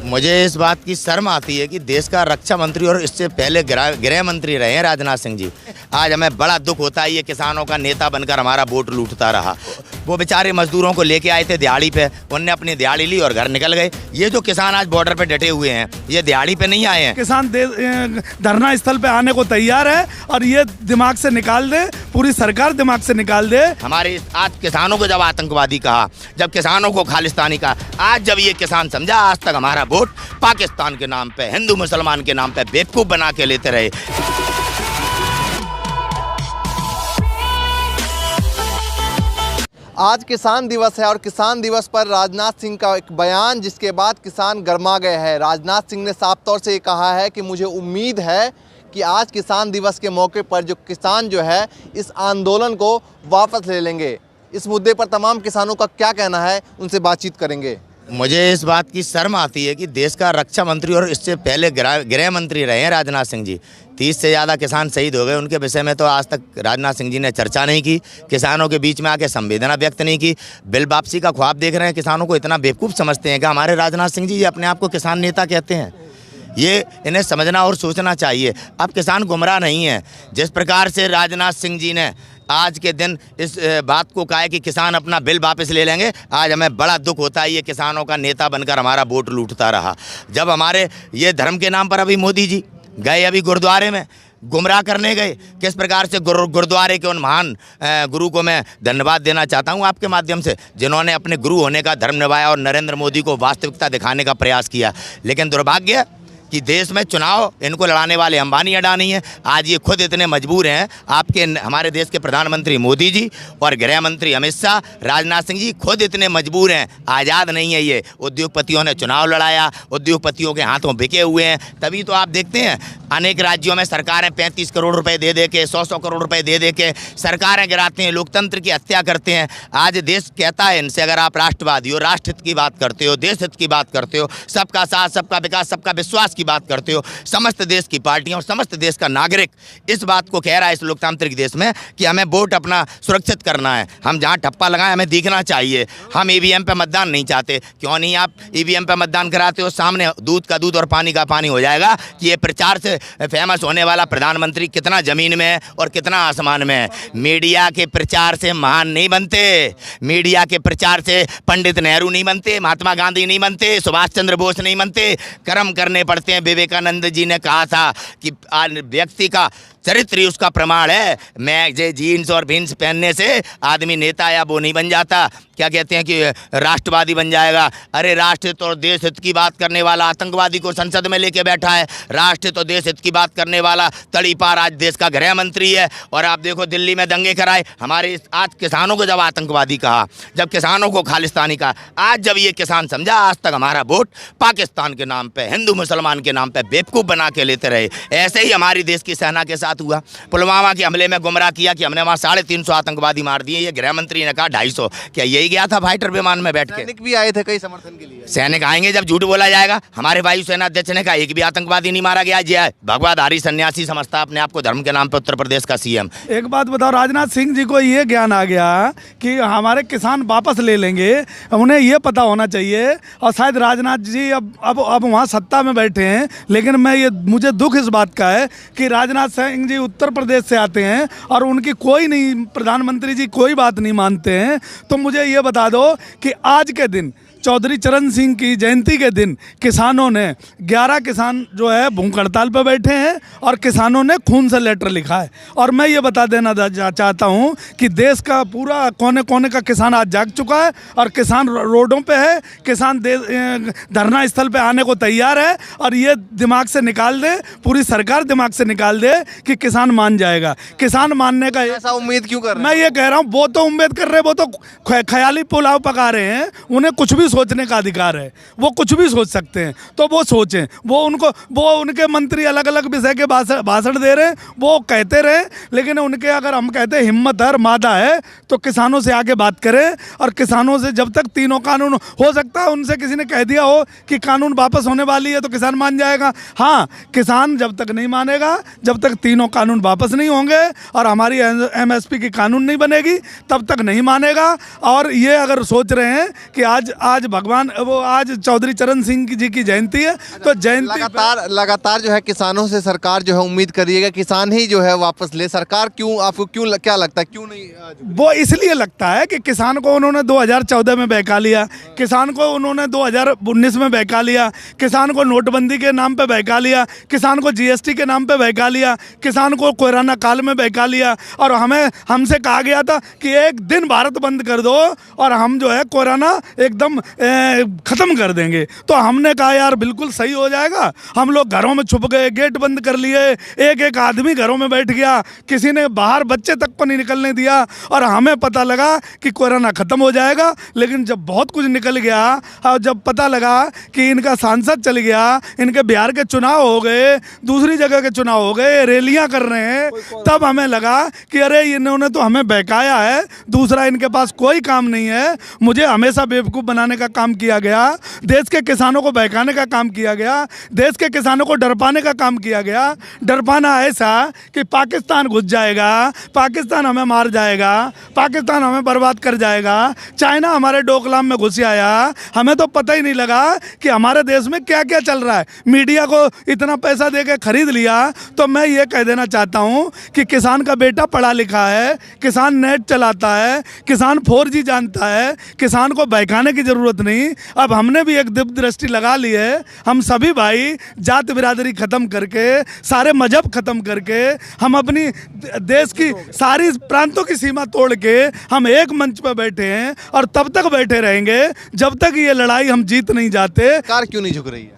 मुझे इस बात की शर्म आती है कि देश का रक्षा मंत्री और इससे पहले गृह मंत्री रहे हैं राजनाथ सिंह जी। आज हमें बड़ा दुख होता है, ये किसानों का नेता बनकर हमारा वोट लूटता रहा। वो बेचारे मजदूरों को लेके आए थे दिहाड़ी पे, उनने अपनी दिहाड़ी ली और घर निकल गए। ये जो किसान आज बॉर्डर पे डटे हुए हैं, ये दिहाड़ी पे नहीं आए हैं। किसान धरना स्थल पे आने को तैयार है और ये दिमाग से निकाल दे, पूरी सरकार दिमाग से निकाल दे। हमारे आज किसानों को जब आतंकवादी कहा, जब किसानों को खालिस्तानी कहा, आज जब ये किसान समझा, आज तक हमारा वोट पाकिस्तान के नाम पे, हिंदू मुसलमान के नाम पे बेवकूफ बना के लेते रहे। आज किसान दिवस है और किसान दिवस पर राजनाथ सिंह का एक बयान, जिसके बाद किसान गर्मा गए हैं। राजनाथ सिंह ने साफ तौर से ये कहा है कि मुझे उम्मीद है कि आज किसान दिवस के मौके पर जो किसान जो है इस आंदोलन को वापस ले लेंगे। इस मुद्दे पर तमाम किसानों का क्या कहना है, उनसे बातचीत करेंगे। मुझे इस बात की शर्म आती है कि देश का रक्षा मंत्री और इससे पहले गृह मंत्री रहे हैं राजनाथ सिंह जी। 30 से ज़्यादा किसान शहीद हो गए, उनके विषय में तो आज तक राजनाथ सिंह जी ने चर्चा नहीं की, किसानों के बीच में आके संवेदना व्यक्त नहीं की। बिल वापसी का ख्वाब देख रहे हैं, किसानों को इतना बेवकूफ़ समझते हैं कि हमारे राजनाथ सिंह जी अपने आप को किसान नेता कहते हैं। ये इन्हें समझना और सोचना चाहिए। अब किसान गुमराह नहीं है। जिस प्रकार से राजनाथ सिंह जी ने आज के दिन इस बात को कहा है कि किसान अपना बिल वापस ले लेंगे, आज हमें बड़ा दुख होता है, ये किसानों का नेता बनकर हमारा वोट लूटता रहा। जब हमारे ये धर्म के नाम पर अभी मोदी जी गए, अभी गुरुद्वारे में गुमराह करने गए, किस प्रकार से गुरुद्वारे के उन महान गुरु को मैं धन्यवाद देना चाहता हूं आपके माध्यम से, जिन्होंने अपने गुरु होने का धर्म निभाया और नरेंद्र मोदी को वास्तविकता दिखाने का प्रयास किया। लेकिन दुर्भाग्य कि देश में चुनाव इनको लड़ाने वाले अंबानी अडानी हैं। आज ये खुद इतने मजबूर हैं, आपके हमारे देश के प्रधानमंत्री मोदी जी और गृह मंत्री अमित शाह, राजनाथ सिंह जी खुद इतने मजबूर हैं। आज़ाद नहीं है ये, उद्योगपतियों ने चुनाव लड़ाया, उद्योगपतियों के हाथों बिके हुए हैं। तभी तो आप देखते हैं अनेक राज्यों में सरकारें 35 करोड़ रुपए दे के, 100 करोड़ रुपए दे के सरकारें गिराते हैं, लोकतंत्र की हत्या करते हैं। आज देश कहता है इनसे, अगर आप राष्ट्रवादी हो, राष्ट्रहित की बात करते हो, देश हित की बात करते हो, सबका साथ, सबका विकास, सबका विश्वास की बात करते हो, समस्त देश की पार्टियां और समस्त देश का नागरिक इस बात को कह रहा है इस लोकतांत्रिक देश में कि हमें वोट अपना सुरक्षित करना है। हम जहां ठप्पा लगाएं हमें दिखना चाहिए। हम ईवीएम पे मतदान नहीं चाहते। क्यों नहीं आप ईवीएम पे मतदान कराते हो? सामने दूध का दूध और पानी का पानी हो जाएगा कि ये प्रचार से फेमस होने वाला प्रधानमंत्री कितना जमीन में है और कितना आसमान में है। मीडिया के प्रचार से महान नहीं बनते, मीडिया के प्रचार से पंडित नेहरू नहीं बनते, महात्मा गांधी नहीं बनते, सुभाष चंद्र बोस नहीं बनते। कर्म करने पड़ते हैं। विवेकानंद जी ने कहा था कि व्यक्ति का चरित्र ही उसका प्रमाण है। मैं जे जीन्स और बीन्स पहनने से आदमी नेता या वो नहीं बन जाता। क्या कहते हैं कि राष्ट्रवादी बन जाएगा। अरे राष्ट्रहित और देश हित की बात करने वाला आतंकवादी को संसद में लेके बैठा है। राष्ट्रहित और देश हित की बात करने वाला तड़ीपार आज देश का गृह मंत्री है। और आप देखो दिल्ली में दंगे कराए। हमारे आज किसानों को जब आतंकवादी कहा, जब किसानों को खालिस्तानी कहा, आज जब ये किसान समझा, आज तक हमारा वोट पाकिस्तान के नाम पे, हिंदू मुसलमान के नाम पे बेवकूफ़ बना के लेते रहे। ऐसे ही हमारी देश की सेना के साथ हुआ। पुलवामा के हमले में गुमराह किया कि हमने वहाँ 350 आतंकवादी मार दिए। ये गृह मंत्री ने कहा 250। क्या यही गया था फाइटर विमान में बैठ के? सैनिक भी आए थे कई समर्थन के लिए। सैनिक आएंगे जब झूठ बोला जाएगा। हमारे वायुसेना अध्यक्ष ने कहा एक भी आतंकवादी नहीं मारा गया। जय भगवाधारी सन्यासी समझता अपने आप को धर्म के नाम पर उत्तर प्रदेश का सीएम। एक बात बताओ, राजनाथ सिंह जी को ये ज्ञान आ गया कि हमारे किसान वापस ले लेंगे, उन्हें ये पता होना चाहिए। और शायद राजनाथ जी अब वहाँ सत्ता में बैठे हैं, लेकिन मुझे दुख इस बात का है कि राजनाथ सिंह जी उत्तर प्रदेश से आते हैं और उनकी कोई नहीं, प्रधानमंत्री जी कोई बात नहीं मानते हैं। तो मुझे ये बता दो कि आज के दिन चौधरी चरण सिंह की जयंती के दिन किसानों ने 11 किसान जो है भूख हड़ताल पर बैठे हैं और किसानों ने खून से लेटर लिखा है। और मैं ये बता देना चाहता हूँ कि देश का पूरा कोने कोने का किसान आज जाग चुका है और किसान रोडों पे है। किसान धरना स्थल पे आने को तैयार है और ये दिमाग से निकाल दे, पूरी सरकार दिमाग से निकाल दे कि किसान मान जाएगा। किसान मानने का ऐसा उम्मीद क्यों कर रहे हैं? मैं ये कह रहा हूँ, वो तो उम्मीद कर रहे हैं, वो तो ख्याली पुलाव पका रहे हैं। उन्हें कुछ भी सोचने का अधिकार है, वो कुछ भी सोच सकते हैं, तो वो सोचें। वो उनके मंत्री अलग अलग विषय के भाषण दे रहे हैं, वो कहते रहे। लेकिन उनके अगर हम कहते हैं हिम्मत है, मादा है, तो किसानों से आके बात करें। और किसानों से जब तक तीनों कानून, हो सकता है उनसे किसी ने कह दिया हो कि कानून वापस होने वाली है तो किसान मान जाएगा। हाँ, किसान जब तक नहीं मानेगा, जब तक तीनों कानून वापस नहीं होंगे और हमारी MSP की कानून नहीं बनेगी, तब तक नहीं मानेगा। और ये अगर सोच रहे हैं कि आज आज भगवान वो आज चौधरी चरण सिंह जी की जयंती है, तो जयंती लगातार जो है किसानों से सरकार जो है उम्मीद करिएगा किसान ही जो है वापस ले। सरकार क्यों, आपको क्यों क्या लगता है क्यों नहीं? वो इसलिए लगता है कि किसान को उन्होंने 2014 में बहका लिया, किसान को उन्होंने 2019 में बहका लिया, किसान को नोटबंदी के नाम पे बहका लिया, किसान को जीएसटी के नाम पे बहका लिया, किसान को कोरोना काल में बहका लिया, और हमसे कहा गया था कि एक दिन भारत बंद कर दो और हम जो है कोरोना एकदम ख़त्म कर देंगे। तो हमने कहा यार बिल्कुल सही हो जाएगा। हम लोग घरों में छुप गए, गेट बंद कर लिए, एक एक आदमी घरों में बैठ गया, किसी ने बाहर बच्चे तक को नहीं निकलने दिया, और हमें पता लगा कि कोरोना ख़त्म हो जाएगा। लेकिन जब बहुत कुछ निकल गया और जब पता लगा कि इनका सांसद चल गया, इनके बिहार के चुनाव हो गए, दूसरी जगह के चुनाव हो गए, रैलियां कर रहे हैं, तब हमें लगा कि अरे इन्होंने तो हमें बहकाया है, दूसरा इनके पास कोई काम नहीं है। मुझे हमेशा बेवकूफ़ बनाने का काम किया गया, देश के किसानों को बहकाने का काम किया गया, देश के किसानों को डरपाने का काम किया गया। डरपाना ऐसा कि पाकिस्तान घुस जाएगा, पाकिस्तान हमें मार जाएगा, पाकिस्तान हमें बर्बाद कर जाएगा, चाइना हमारे डोकलाम में घुस आया, हमें तो पता ही नहीं लगा कि हमारे देश में क्या क्या चल रहा है। मीडिया को इतना पैसा दे के खरीद लिया। तो मैं ये कह देना चाहता हूँ कि किसान का बेटा पढ़ा लिखा है, किसान नेट चलाता है, किसान 4G जानता है, किसान को बहकाने की ज़रूरत नहीं। अब हमने भी एक दिव्य दृष्टि लगा ली है। हम सभी भाई जात बिरादरी ख़त्म करके, सारे मजहब ख़त्म करके, हम अपनी देश की सारी प्रांतों की सीमा तोड़ के हम एक मंच पर बैठे हैं, और तब तक बैठे रहेंगे जब तक ये लड़ाई हम जीत नहीं जाते। सरकार क्यों नहीं झुक रही है?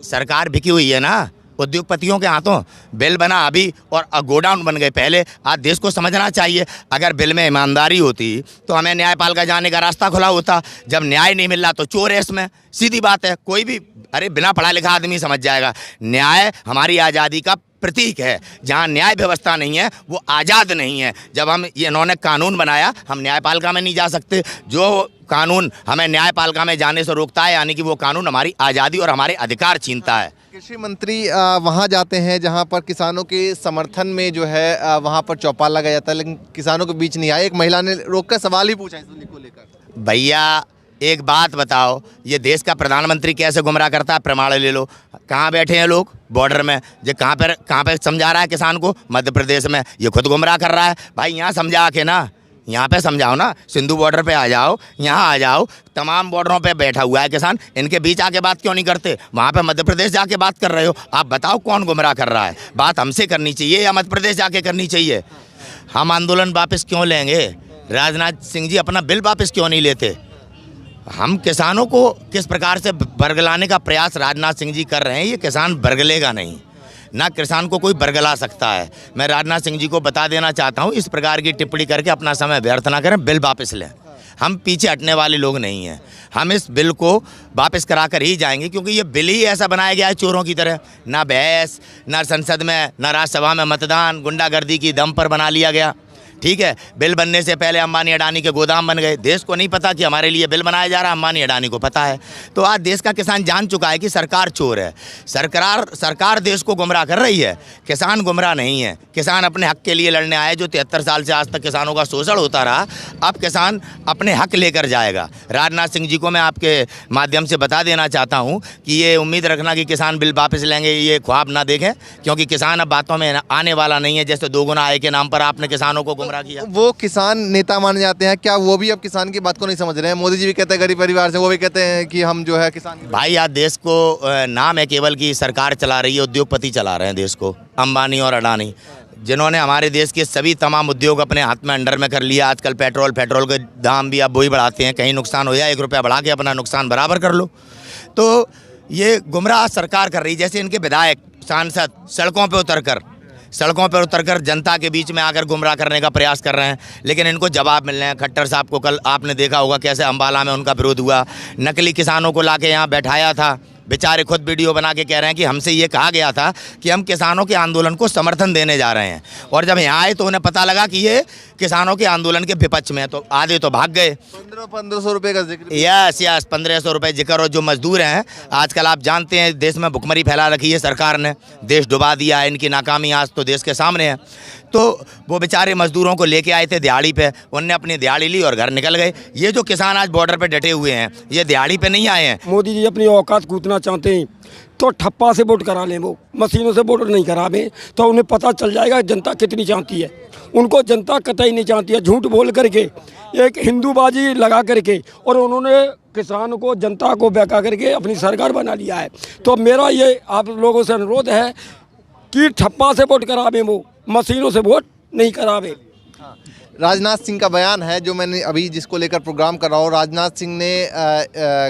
सरकार बिकी हुई है ना उद्योगपतियों के हाथों। बिल बना अभी और गोडाउन बन गए पहले। आज देश को समझना चाहिए, अगर बिल में ईमानदारी होती तो हमें न्यायपालिका जाने का रास्ता खुला होता। जब न्याय नहीं मिल रहा तो चोर है इसमें, सीधी बात है। कोई भी अरे बिना पढ़ा लिखा आदमी समझ जाएगा। न्याय हमारी आज़ादी का प्रतीक है। जहाँ न्याय व्यवस्था नहीं है वो आज़ाद नहीं है। जब हम ये इन्होंने कानून बनाया, हम न्यायपालिका में नहीं जा सकते। जो कानून हमें न्यायपालिका में जाने से रोकता है, यानी कि वो कानून हमारी आज़ादी और हमारे अधिकार छीनता है। कृषि मंत्री वहाँ जाते हैं जहाँ पर किसानों के समर्थन में जो है वहाँ पर चौपाल लगाया जाता है, लेकिन किसानों के बीच नहीं आए। एक महिला ने रोककर सवाल ही पूछा इसको लेकर। भैया एक बात बताओ, ये देश का प्रधानमंत्री कैसे गुमराह करता है? प्रमाण ले लो। कहाँ बैठे हैं लोग बॉर्डर में, जो कहाँ पे समझा रहा है किसान को? मध्य प्रदेश में। ये खुद गुमराह कर रहा है। भाई यहाँ समझा के ना, यहाँ पे समझाओ ना, सिंधु बॉर्डर पे आ जाओ, यहाँ आ जाओ। तमाम बॉर्डरों पे बैठा हुआ है किसान, इनके बीच आके बात क्यों नहीं करते? वहाँ पे मध्य प्रदेश जाके बात कर रहे हो। आप बताओ कौन गुमराह कर रहा है? बात हमसे करनी चाहिए या मध्य प्रदेश जाके करनी चाहिए? हम आंदोलन वापस क्यों लेंगे? राजनाथ सिंह जी अपना बिल वापस क्यों नहीं लेते? हम किसानों को किस प्रकार से बरगलाने का प्रयास राजनाथ सिंह जी कर रहे हैं, ये किसान बरगलेगा नहीं, ना किसान को कोई बरगला सकता है। मैं राजनाथ सिंह जी को बता देना चाहता हूँ, इस प्रकार की टिप्पणी करके अपना समय व्यर्थ ना करें, बिल वापस लें। हम पीछे हटने वाले लोग नहीं हैं। हम इस बिल को वापस करा कर ही जाएंगे, क्योंकि ये बिल ही ऐसा बनाया गया है चोरों की तरह। ना बहस, ना संसद में, ना राज्यसभा में मतदान, गुंडागर्दी की दम पर बना लिया गया। ठीक है, बिल बनने से पहले अंबानी अडानी के गोदाम बन गए। देश को नहीं पता कि हमारे लिए बिल बनाया जा रहा है, अंबानी अडानी को पता है। तो आज देश का किसान जान चुका है कि सरकार चोर है। सरकार देश को गुमराह कर रही है, किसान गुमराह नहीं है। किसान अपने हक के लिए लड़ने आए। जो 73 साल से आज तक किसानों का शोषण होता रहा, अब किसान अपने हक लेकर जाएगा। राजनाथ सिंह जी को मैं आपके माध्यम से बता देना चाहता हूँ कि ये उम्मीद रखना कि किसान बिल वापस लेंगे, ये ख्वाब ना देखें, क्योंकि किसान अब बातों में आने वाला नहीं है। जैसे 2 गुना आय के नाम पर आपने किसानों को गुमराह किया। वो किसान नेता माने जाते हैं, क्या वो भी अब किसान की बात को नहीं समझ रहे हैं? मोदी जी भी कहते हैं गरीब परिवार से, वो भी कहते हैं कि हम जो है किसान। भाई आज देश को नाम है केवल कि सरकार चला रही है, उद्योगपति चला रहे हैं देश को, अंबानी और अडानी, जिन्होंने हमारे देश के सभी तमाम उद्योग अपने हाथ में अंडर में कर लिया। आजकल पेट्रोल के दाम भी अब वही बढ़ाते हैं। कहीं नुकसान हो जाए 1 रुपया बढ़ा के अपना नुकसान बराबर कर लो। तो ये गुमराह सरकार कर रही। जैसे इनके विधायक सांसद सड़कों पर उतरकर जनता के बीच में आकर गुमराह करने का प्रयास कर रहे हैं, लेकिन इनको जवाब मिल रहे हैं। खट्टर साहब को कल आपने देखा होगा कैसे अम्बाला में उनका विरोध हुआ। नकली किसानों को लाके यहाँ बैठाया था बेचारे खुद वीडियो बना के कह रहे हैं कि हमसे ये कहा गया था कि हम किसानों के आंदोलन को समर्थन देने जा रहे हैं, और जब यहाँ आए तो उन्हें पता लगा कि ये किसानों के आंदोलन के विपक्ष में है, तो आधे तो भाग गए। 1500 रुपये का जिक्र। यस 1500 रुपये जिक्र। और जो मजदूर हैं आजकल आप जानते हैं देश में भुखमरी फैला रखी है सरकार ने, देश डुबा दिया है, इनकी नाकामी आज तो देश के सामने है। तो वो बेचारे मजदूरों को लेके आए थे दिहाड़ी पे, उनने अपनी दिहाड़ी ली और घर निकल गए। ये जो किसान आज बॉर्डर पे डटे हुए हैं ये दिहाड़ी पे नहीं आए हैं। मोदी जी अपनी औकात कूदना चाहते हैं तो ठप्पा से वोट करा लें, वो मशीनों से वोट नहीं करावें तो उन्हें पता चल जाएगा जनता कितनी चाहती है। उनको जनता कतई नहीं चाहती है। झूठ बोल करके एक हिंदूबाजी लगा करके और उन्होंने किसान को जनता को बहका करके अपनी सरकार बना लिया है। तो मेरा ये आप लोगों से अनुरोध है कि ठप्पा से वोट करावें, वो मशीनों से वोट नहीं करावें। राजनाथ सिंह का बयान है जो मैंने अभी जिसको लेकर प्रोग्राम कर रहा हूँ। राजनाथ सिंह ने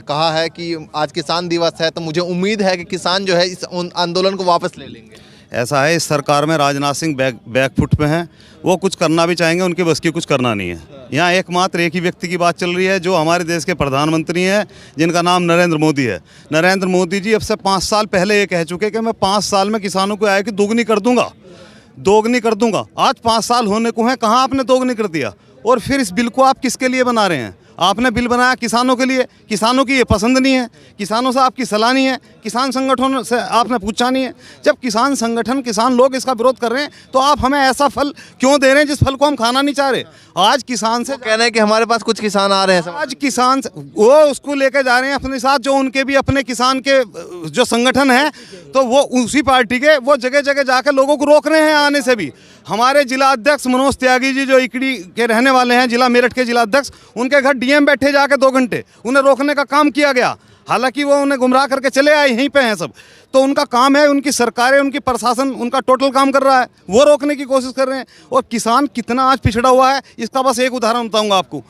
कहा है कि आज किसान दिवस है तो मुझे उम्मीद है कि किसान जो है इस आंदोलन को वापस ले लेंगे। ऐसा है, इस सरकार में राजनाथ सिंह बैकफुट पे हैं। वो कुछ करना भी चाहेंगे, उनके बस की कुछ करना नहीं है। यहाँ एकमात्र एक ही व्यक्ति की बात चल रही है जो हमारे देश के प्रधानमंत्री हैं, जिनका नाम नरेंद्र मोदी है। नरेंद्र मोदी जी अब से 5 साल पहले ये कह चुके कि मैं 5 साल में किसानों को आय की दोगुनी कर दूंगा। आज 5 साल होने को हैं, कहाँ आपने दोगुनी कर दिया? और फिर इस बिल को आप किसके लिए बना रहे हैं? आपने बिल बनाया किसानों के लिए, किसानों की ये पसंद नहीं है, किसानों से आपकी सलाह नहीं है, किसान संगठन से आपने पूछा नहीं है। जब किसान संगठन, किसान लोग इसका विरोध कर रहे हैं तो आप हमें ऐसा फल क्यों दे रहे हैं जिस फल को हम खाना नहीं चाह रहे? आज किसान से कह रहे हैं कि हमारे पास कुछ किसान आ रहे हैं, आज किसान वो उसको लेके जा रहे हैं अपने साथ, जो उनके भी अपने किसान के जो संगठन है, तो वो उसी पार्टी के वो जगह जगह जाकर लोगों को रोक रहे हैं आने से भी। हमारे जिला अध्यक्ष मनोज त्यागी जी जो इकड़ी के रहने वाले हैं, जिला मेरठ के जिला अध्यक्ष, उनके घर डीएम बैठे जाके 2 घंटे उन्हें रोकने का काम किया गया। हालांकि वो उन्हें गुमराह करके चले आए, यहीं पे हैं सब। तो उनका काम है, उनकी सरकारें, उनकी प्रशासन उनका टोटल काम कर रहा है, वो रोकने की कोशिश कर रहे हैं। और किसान कितना आज पिछड़ा हुआ है इसका बस एक उदाहरण बताऊंगा आपको।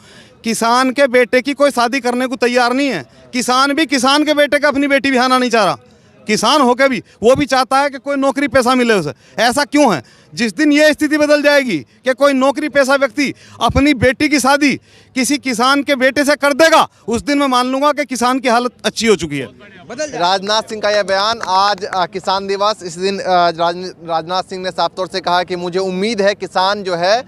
किसान के बेटे की कोई शादी करने को तैयार नहीं है। किसान भी किसान के बेटे का अपनी बेटी बिहाना नहीं चाह रहा। किसान होकर भी वो भी चाहता है कि कोई नौकरी पैसा मिले उसे। ऐसा क्यों है? जिस दिन ये स्थिति बदल जाएगी कि कोई नौकरी पैसा व्यक्ति अपनी बेटी की शादी किसी किसान के बेटे से कर देगा, उस दिन मैं मान लूंगा कि किसान की हालत अच्छी हो चुकी है। राजनाथ सिंह का यह बयान आज किसान दिवस, इस दिन राजनाथ सिंह ने साफ तौर से कहा कि मुझे उम्मीद है किसान जो है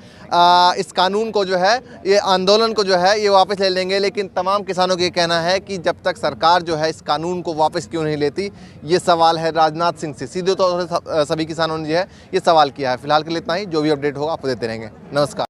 इस कानून को जो है, ये आंदोलन को जो है ये वापस ले लेंगे। लेकिन तमाम किसानों का ये कहना है कि जब तक सरकार जो है इस कानून को वापस क्यों नहीं लेती, ये सवाल है राजनाथ सिंह से। सीधे तौर से सभी किसानों ने जो है ये सवाल किया है। फिलहाल के लिए इतना ही। जो भी अपडेट होगा आपको देते रहेंगे। नमस्कार।